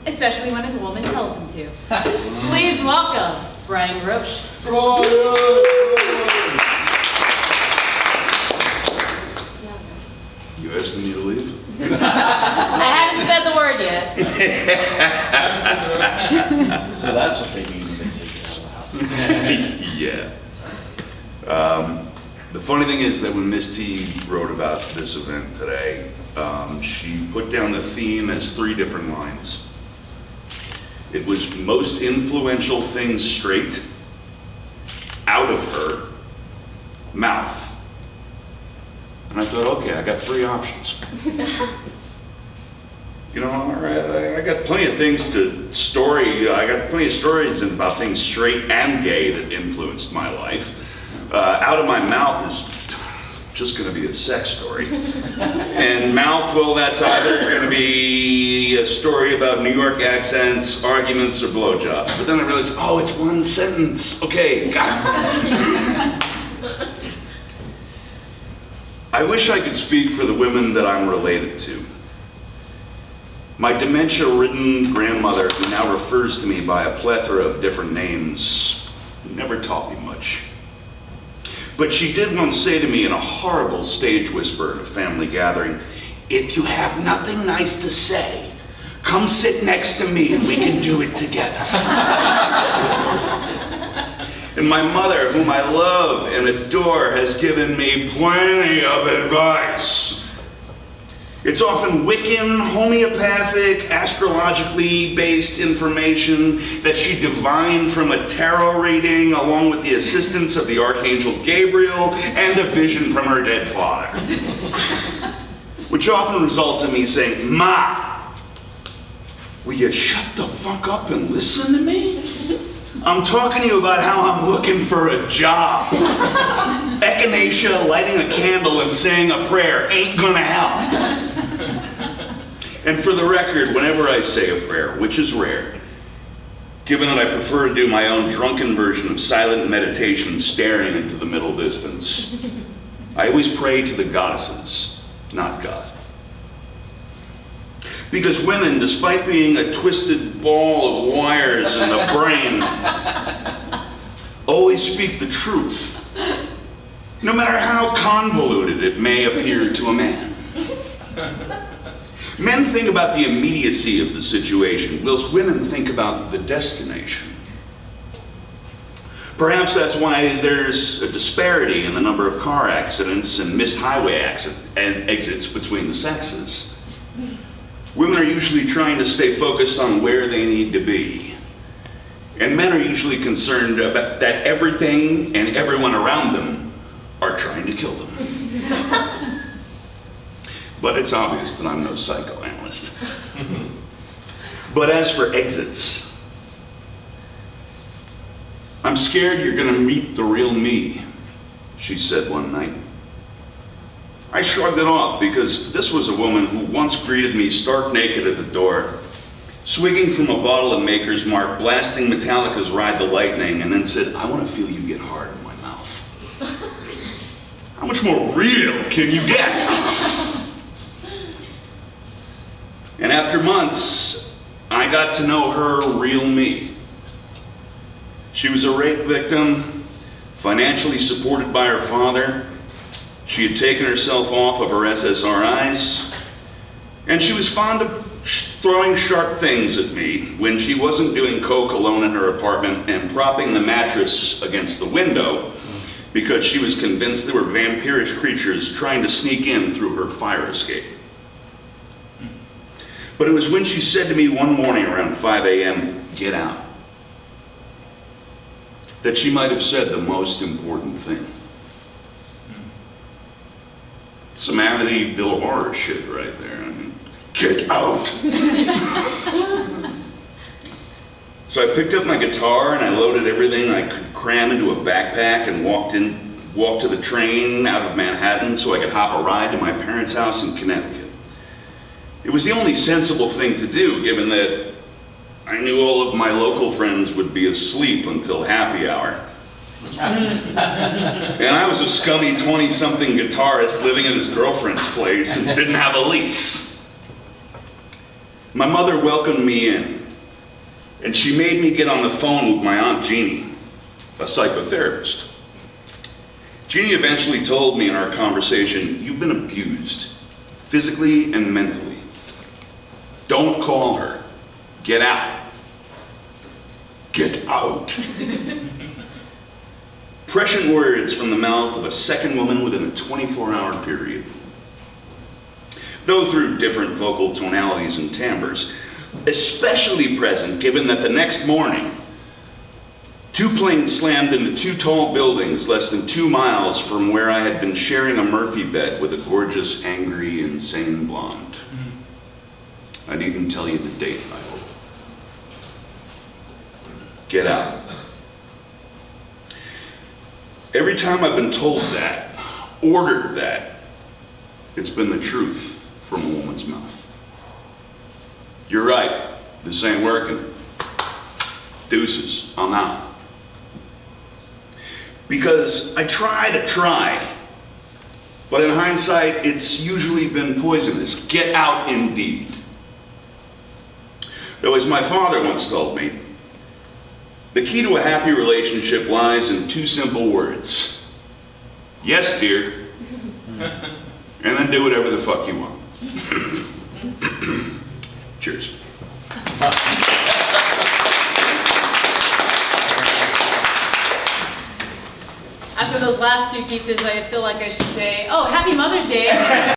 especially when a woman tells him to. Please welcome Brian Grosz. You asking me to leave? I haven't said the word yet. So that's what they mean when they say Yeah. The funny thing is that when Miss T wrote about this event today, she put down the theme as 3 different lines. It was most influential thing straight, out of her mouth. And I thought, okay, I got 3 options. You know, all right, I got plenty of things I got plenty of stories about things straight and gay that influenced my life. Out of my mouth is just gonna be a sex story. And mouth, well, that's either gonna be a story about New York accents, arguments, or blowjobs. But then I realized, oh, it's 1 sentence. Okay, got it. I wish I could speak for the women that I'm related to. My dementia-ridden grandmother, who now refers to me by a plethora of different names, never taught me much. But she did once say to me in a horrible stage whisper at a family gathering, "If you have nothing nice to say, come sit next to me and we can do it together." And my mother, whom I love and adore, has given me plenty of advice. It's often Wiccan, homeopathic, astrologically based information that she divined from a tarot reading along with the assistance of the Archangel Gabriel and a vision from her dead father. Which often results in me saying, "Ma, will you shut the fuck up and listen to me? I'm talking to you about how I'm looking for a job. Echinacea, lighting a candle and saying a prayer ain't gonna help." And for the record, whenever I say a prayer, which is rare, given that I prefer to do my own drunken version of silent meditation staring into the middle distance, I always pray to the goddesses, not God. Because women, despite being a twisted ball of wires in the brain, always speak the truth, no matter how convoluted it may appear to a man. Men think about the immediacy of the situation, whilst women think about the destination. Perhaps that's why there's a disparity in the number of car accidents and missed highway exits between the sexes. Women are usually trying to stay focused on where they need to be. And men are usually concerned about that everything and everyone around them are trying to kill them. But it's obvious that I'm no psychoanalyst. But as for exits, "I'm scared you're gonna meet the real me," she said one night. I shrugged it off because this was a woman who once greeted me stark naked at the door, swigging from a bottle of Maker's Mark, blasting Metallica's Ride the Lightning, and then said, "I want to feel you get hard in my mouth." How much more real can you get? And after months, I got to know her real me. She was a rape victim, financially supported by her father. She had taken herself off of her SSRIs, and she was fond of throwing sharp things at me when she wasn't doing coke alone in her apartment and propping the mattress against the window because she was convinced there were vampirish creatures trying to sneak in through her fire escape. But it was when she said to me one morning around 5 a.m., "Get out," that she might have said the most important thing. Some Amityville horror shit right there. I mean, get out. So I picked up my guitar and I loaded everything I could cram into a backpack and walked to the train out of Manhattan so I could hop a ride to my parents' house in Connecticut. It was the only sensible thing to do, given that I knew all of my local friends would be asleep until happy hour. And I was a scummy 20-something guitarist living in his girlfriend's place and didn't have a lease. My mother welcomed me in, and she made me get on the phone with my Aunt Jeannie, a psychotherapist. Jeannie eventually told me in our conversation, "You've been abused, physically and mentally. Don't call her. Get out." Get out. Prescient words from the mouth of a second woman within a 24-hour period. Though through different vocal tonalities and timbres, especially present given that the next morning, 2 planes slammed into 2 tall buildings less than 2 miles from where I had been sharing a Murphy bed with a gorgeous, angry, insane blonde. I needn't tell you the date, I hope. Get out. Every time I've been told that, ordered that, it's been the truth from a woman's mouth. You're right, this ain't working. Deuces, I'm out. Because I try, but in hindsight, it's usually been poisonous. Get out indeed. Though as my father once told me, the key to a happy relationship lies in 2 simple words. Yes, dear. And then do whatever the fuck you want. Cheers. After those last 2 pieces, I feel like I should say, oh, happy Mother's Day.